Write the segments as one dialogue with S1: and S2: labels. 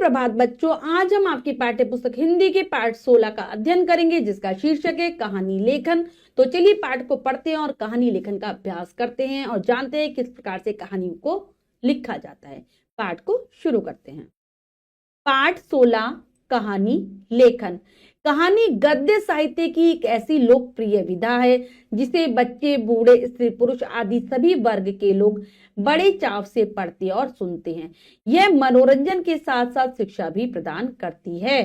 S1: सुप्रभात बच्चों, आज हम आपकी पाठ्य पुस्तक हिंदी के पाठ 16 का अध्ययन करेंगे, जिसका शीर्षक है कहानी लेखन। तो चलिए पाठ को पढ़ते हैं और कहानी लेखन का अभ्यास करते हैं और जानते हैं किस प्रकार से कहानियों को लिखा जाता है। पाठ को शुरू करते हैं। पाठ 16 कहानी लेखन। कहानी गद्य साहित्य की एक ऐसी लोकप्रिय विधा है जिसे बच्चे, बूढ़े, स्त्री, पुरुष आदि सभी वर्ग के लोग बड़े चाव से पढ़ते और सुनते हैं। यह मनोरंजन के साथ साथ शिक्षा भी प्रदान करती है।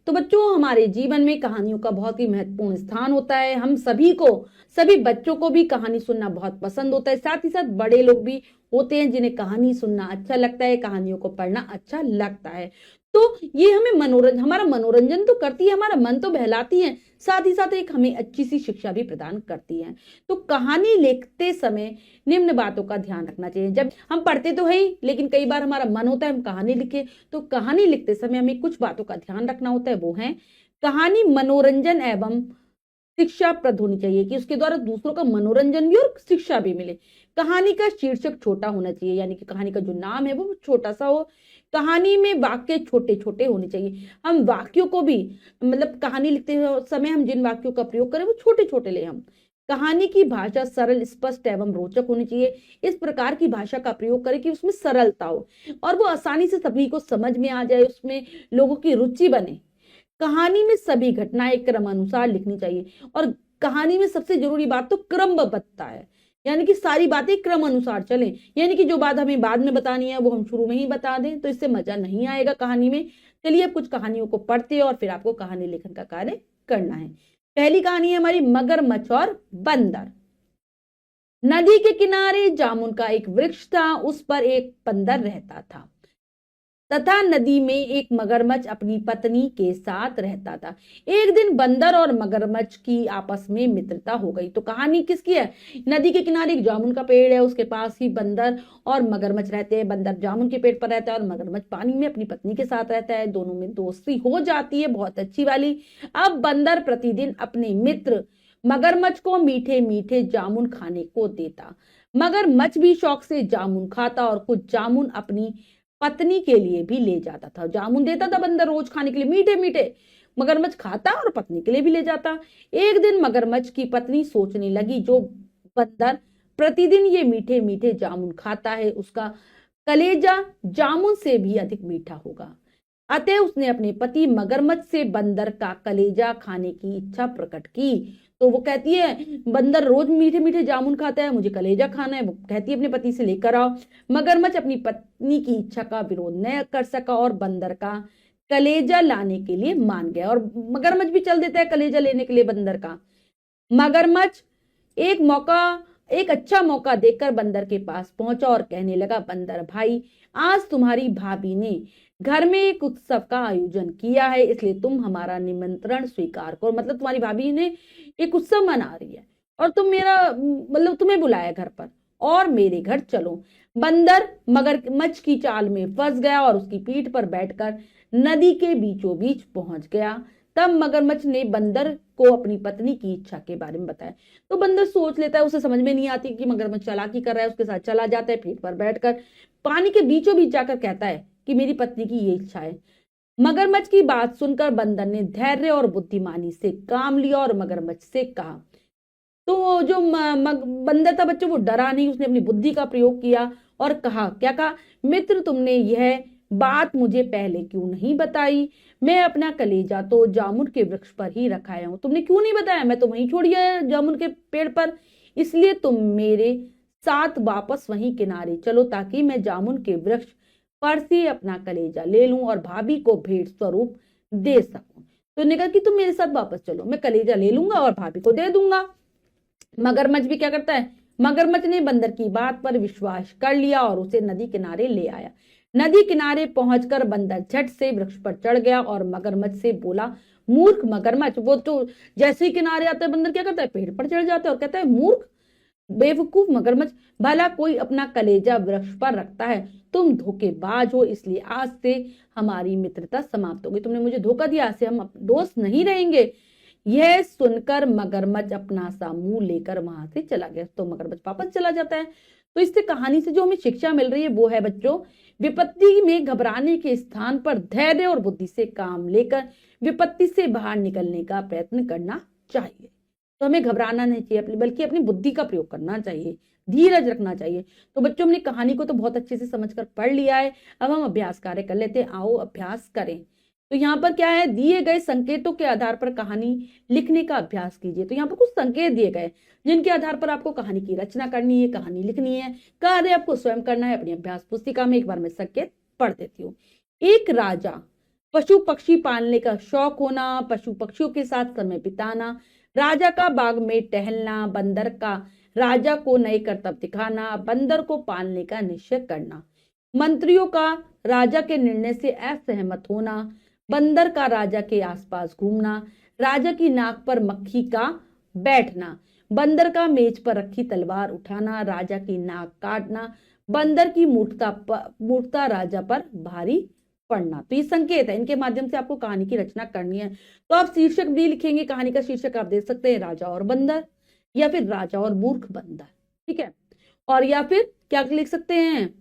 S1: तो बच्चों, हमारे जीवन में कहानियों का बहुत ही महत्वपूर्ण स्थान होता है। हम सभी बच्चों को भी कहानी सुनना बहुत पसंद होता है। साथ ही साथ बड़े लोग भी होते हैं जिन्हें कहानी सुनना अच्छा लगता है, कहानियों को पढ़ना अच्छा लगता है। तो ये हमें हमारा मनोरंजन तो करती है, हमारा मन तो बहलाती है, साथ ही साथ एक हमें अच्छी सी शिक्षा भी प्रदान करती है। तो कहानी लिखते समय निम्न बातों का ध्यान रखना चाहिए। जब हम पढ़ते तो है ही, लेकिन कई बार हमारा मन होता है हम कहानी लिखे। तो कहानी लिखते समय हमें कुछ बातों का ध्यान रखना होता है। वो है, कहानी मनोरंजन एवं शिक्षाप्रद होनी चाहिए, कि उसके द्वारा दूसरों का मनोरंजन भी और शिक्षा भी मिले। कहानी का शीर्षक छोटा होना चाहिए, यानी कि कहानी का जो नाम है वो छोटा सा हो। कहानी में वाक्य छोटे छोटे होने चाहिए। हम वाक्यों को भी, मतलब कहानी लिखते समय हम जिन वाक्यों का प्रयोग करें वो छोटे छोटे ले। हम कहानी की भाषा सरल, स्पष्ट एवं रोचक होनी चाहिए। इस प्रकार की भाषा का प्रयोग करें कि उसमें सरलता हो और वो आसानी से सभी को समझ में आ जाए, उसमें लोगों की रुचि बने। कहानी में सभी घटनाएं क्रम अनुसार लिखनी चाहिए और कहानी में सबसे जरूरी बात तो क्रमबद्धता है, यानी कि सारी बातें क्रम अनुसार चले। यानी कि जो बात हमें बाद में बतानी है वो हम शुरू में ही बता दें, तो इससे मजा नहीं आएगा कहानी में। चलिए अब कुछ कहानियों को पढ़ते हैं और फिर आपको कहानी लेखन का कार्य करना है। पहली कहानी है हमारी मगरमच्छ और बंदर। नदी के किनारे जामुन का एक वृक्ष था, उस पर एक बंदर रहता था तथा नदी में एक मगरमच्छ अपनी पत्नी के साथ रहता था। एक दिन बंदर और मगरमच्छ की आपस में मित्रता हो गई। तो कहानी किसकी है? नदी के किनारे एक जामुन का पेड़ है, उसके पास ही बंदर और मगरमच्छ रहते हैं। बंदर जामुन के पेड़ पर रहता है और मगरमच्छ पानी में अपनी पत्नी के साथ रहता है। दोनों में दोस्ती हो जाती है, बहुत अच्छी वाली। अब बंदर प्रतिदिन अपने मित्र मगरमच्छ को मीठे मीठे जामुन खाने को देता। मगरमच्छ भी शौक से जामुन खाता और कुछ जामुन अपनी पत्नी के लिए भी ले जाता था। जामुन देता था बंदर रोज खाने के लिए मीठे मीठे, मगरमच्छ खाता और पत्नी के लिए भी ले जाता। एक दिन मगरमच्छ की पत्नी सोचने लगी, जो बंदर प्रतिदिन ये मीठे मीठे जामुन खाता है, उसका कलेजा जामुन से भी अधिक मीठा होगा। अतः उसने अपने पति मगरमच्छ से बंदर का कलेजा खाने की इच्छा प्रकट की। तो वो कहती है, बंदर रोज मीठे मीठे जामुन खाता है, मुझे कलेजा खाना है। वो कहती है अपने पति से लेकर आओ। मगरमच्छ अपनी पत्नी की इच्छा का विरोध न कर सका और बंदर का कलेजा लाने के लिए मान गया। और मगरमच्छ भी चल देता है कलेजा लेने के लिए बंदर का। मगरमच्छ एक अच्छा मौका देखकर बंदर के पास पहुंचा और कहने लगा, बंदर भाई, आज तुम्हारी भाभी ने घर में एक उत्सव का आयोजन किया है, इसलिए तुम हमारा निमंत्रण स्वीकार करो। मतलब तुम्हारी भाभी ने एक उत्सव मना रही है और तुम्हें बुलाया घर पर, और मेरे घर चलो। बंदर मगरमच्छ की चाल में फंस गया और उसकी पीठ पर बैठकर नदी के बीचों बीच पहुंच गया। तब मगरमच्छ ने बंदर को अपनी पत्नी की इच्छा के बारे में बताया। तो बंदर सोच लेता है, उसे समझ में नहीं आती कि मगरमच्छ चालाकी कर रहा है, उसके साथ चला जाता है, पीठ पर बैठकर पानी के बीचों बीच जाकर कहता है कि मेरी पत्नी की ये इच्छा है। मगरमच्छ की बात सुनकर बंदर ने धैर्य और बुद्धिमानी से काम लिया और मगरमच्छ से कहा। तो जो बंदर था बच्चों, वो डरा नहीं, उसने अपनी बुद्धि का प्रयोग किया और कहा, क्या कहा? मित्र, तुमने यह बात मुझे पहले क्यों नहीं बताई? मैं अपना कलेजा तो जामुन के वृक्ष पर ही रखाया हूं, तुमने क्यों नहीं बताया? मैं तो वहीं छोड़ गया जामुन के पेड़ पर। इसलिए तुम मेरे साथ वापस वहीं किनारे चलो, ताकि मैं जामुन के वृक्ष पर से अपना कलेजा ले लूं और भाभी को भेंट स्वरूप दे सकूं। तो ने कहा कि तुम मेरे साथ वापस चलो, मैं कलेजा ले लूंगा और भाभी को दे दूंगा। मगरमच्छ भी क्या करता है? मगरमच्छ ने बंदर की बात पर विश्वास कर लिया और उसे नदी किनारे ले आया। नदी किनारे पहुंचकर बंदर झट से वृक्ष पर चढ़ गया और मगरमच्छ से बोला, मूर्ख मगरमच्छ। वो तो जैसे ही किनारे आता है बंदर क्या करता है? पेड़ पर चढ़ जाता है और कहता है, मूर्ख बेवकूफ मगरमच्छ, भला कोई अपना कलेजा वृक्ष पर रखता है? तुम धोखेबाज हो, इसलिए आज से हमारी मित्रता समाप्त हो गई। तुमने मुझे धोखा दिया, आज से हम दोस्त नहीं रहेंगे। यह सुनकर मगरमच्छ अपना सा मुंह लेकर वहां से चला गया। तो मगरमच्छ वापस चला जाता है। तो इससे कहानी से जो हमें शिक्षा मिल रही है वो है बच्चों, विपत्ति में घबराने के स्थान पर धैर्य और बुद्धि से काम लेकर विपत्ति से बाहर निकलने का प्रयत्न करना चाहिए। तो हमें घबराना नहीं चाहिए, बल्कि अपनी बुद्धि का प्रयोग करना चाहिए, धीरज रखना चाहिए। तो बच्चों, हमने कहानी को तो बहुत अच्छे से समझकर पढ़ लिया है। अब हम अभ्यास कार्य कर लेते हैं, आओ अभ्यास करें। तो यहाँ पर क्या है, दिए गए संकेतों के आधार पर कहानी लिखने का अभ्यास कीजिए। तो यहाँ पर कुछ संकेत दिए गए जिनके आधार पर आपको कहानी की रचना करनी है, कहानी लिखनी है। कार्य आपको स्वयं करना है अपनी अभ्यास पुस्तिका में। एक बार मैं संकेत पढ़ देती हूँ। एक राजा, पशु पक्षी पालने का शौक होना, पशु पक्षियों के साथ समय बिताना, राजा का बाग में टहलना, बंदर का राजा को नए कर्तव्य दिखाना, बंदर को पालने का निश्चय करना, मंत्रियों का राजा के निर्णय से असहमत होना, बंदर का राजा के आसपास घूमना, राजा की नाक पर मक्खी का बैठना, बंदर का मेज पर रखी तलवार उठाना, राजा की नाक काटना, बंदर की मूर्खता राजा पर भारी पढ़ना। तो ये संकेत है, इनके माध्यम से आपको कहानी की रचना करनी है। तो आप शीर्षक भी लिखेंगे, कहानी का शीर्षक आप देख सकते हैं राजा और बंदर, या फिर राजा और मूर्ख बंदर, ठीक है। और या फिर क्या लिख सकते हैं,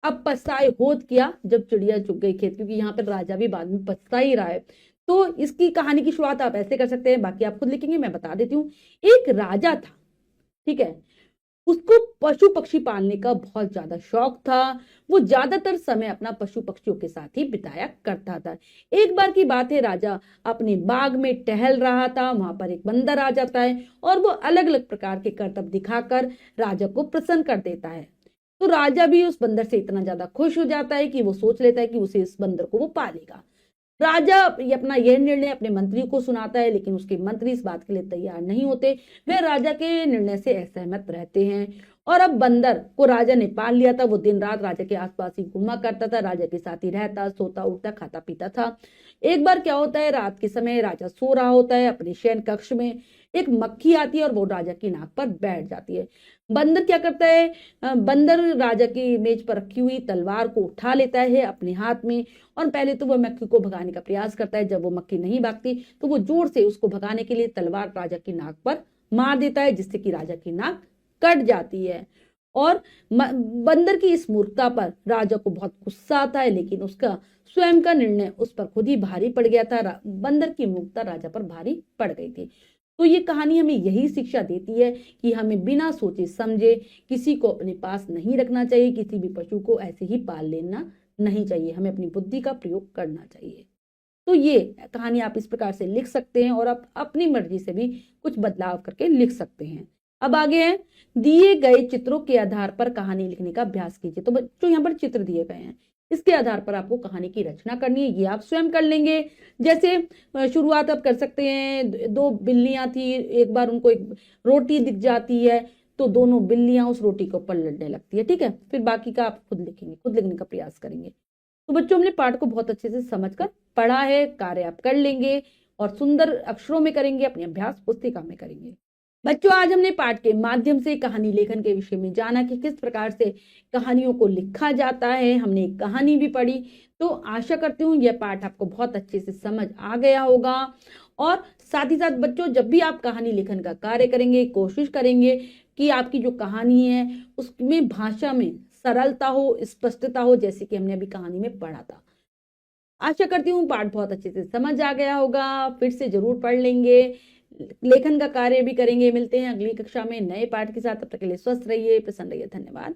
S1: अब पछताए होत किया जब चिड़िया चुग गई खेत, क्योंकि यहाँ पर राजा भी बाद में पछता ही रहा है। तो इसकी कहानी की शुरुआत आप ऐसे कर सकते हैं, बाकी आप खुद लिखेंगे, मैं बता देती हूँ। एक राजा था, ठीक है, उसको पशु पक्षी पालने का बहुत ज्यादा शौक था। वो ज्यादातर समय अपना पशु पक्षियों के साथ ही बिताया करता था। एक बार की बात है, राजा अपने बाग में टहल रहा था, वहां पर एक बंदर आ जाता है और वो अलग अलग प्रकार के करतब दिखाकर राजा को प्रसन्न कर देता है। तो राजा भी उस बंदर से इतना ज्यादा खुश हो जाता है कि वो सोच लेता है कि उसे इस बंदर को वो पालेगा। राजा अपना यह निर्णय अपने मंत्री को सुनाता है, लेकिन उसके मंत्री इस बात के लिए तैयार नहीं होते। वे राजा के निर्णय से असहमत रहते हैं। और अब बंदर को राजा ने पाल लिया था। वो दिन रात राजा के आसपास ही घूमा करता था, राजा के साथ ही रहता, सोता उठता खाता पीता था। एक बार क्या होता है, रात के समय राजा सो रहा होता है अपने शयन कक्ष में, एक मक्खी आती है और वो राजा की नाक पर बैठ जाती है। बंदर क्या करता है, बंदर राजा की मेज पर रखी हुई तलवार को उठा लेता है अपने हाथ में, और पहले तो वह मक्खी को भगाने का प्रयास करता है। जब वो मक्खी नहीं भागती तो वो जोर से उसको भगाने के लिए तलवार राजा की नाक पर मार देता है, जिससे कि राजा की नाक कट जाती है। और बंदर की इस मूर्खता पर राजा को बहुत गुस्सा आता है, लेकिन उसका स्वयं का निर्णय उस पर खुद ही भारी पड़ गया था। बंदर की मूर्खता राजा पर भारी पड़ गई थी। तो ये कहानी हमें यही शिक्षा देती है कि हमें बिना सोचे समझे किसी को अपने पास नहीं रखना चाहिए, किसी भी पशु को ऐसे ही पाल लेना नहीं चाहिए, हमें अपनी बुद्धि का प्रयोग करना चाहिए। तो ये कहानी आप इस प्रकार से लिख सकते हैं और आप अपनी मर्जी से भी कुछ बदलाव करके लिख सकते हैं। अब आगे है, दिए गए चित्रों के आधार पर कहानी लिखने का अभ्यास कीजिए। तो बच्चों यहाँ पर चित्र दिए गए हैं, इसके आधार पर आपको कहानी की रचना करनी है, ये आप स्वयं कर लेंगे। जैसे शुरुआत आप कर सकते हैं, दो बिल्लियां थी, एक बार उनको एक रोटी दिख जाती है, तो दोनों बिल्लियां उस रोटी के ऊपर लड़ने लगती है, ठीक है। फिर बाकी का आप खुद लिखेंगे, खुद लिखने का प्रयास करेंगे। तो बच्चों, हमने पाठ को बहुत अच्छे से समझकर पढ़ा है, कार्य आप कर लेंगे और सुंदर अक्षरों में करेंगे, अपनी अभ्यास पुस्तिका में करेंगे। बच्चों, आज हमने पाठ के माध्यम से कहानी लेखन के विषय में जाना कि किस प्रकार से कहानियों को लिखा जाता है। हमने एक कहानी भी पढ़ी। तो आशा करती हूँ यह पाठ आपको बहुत अच्छे से समझ आ गया होगा। और साथ ही साथ बच्चों, जब भी आप कहानी लेखन का कार्य करेंगे, कोशिश करेंगे कि आपकी जो कहानी है उसमें भाषा में सरलता हो, स्पष्टता हो, जैसे कि हमने अभी कहानी में पढ़ा था। आशा करती हूँ पाठ बहुत अच्छे से समझ आ गया होगा। फिर से जरूर पढ़ लेंगे, लेखन का कार्य भी करेंगे। मिलते हैं अगली कक्षा में नए पाठ के साथ। तब तक के लिए स्वस्थ रहिए, प्रसन्न रहिए। धन्यवाद।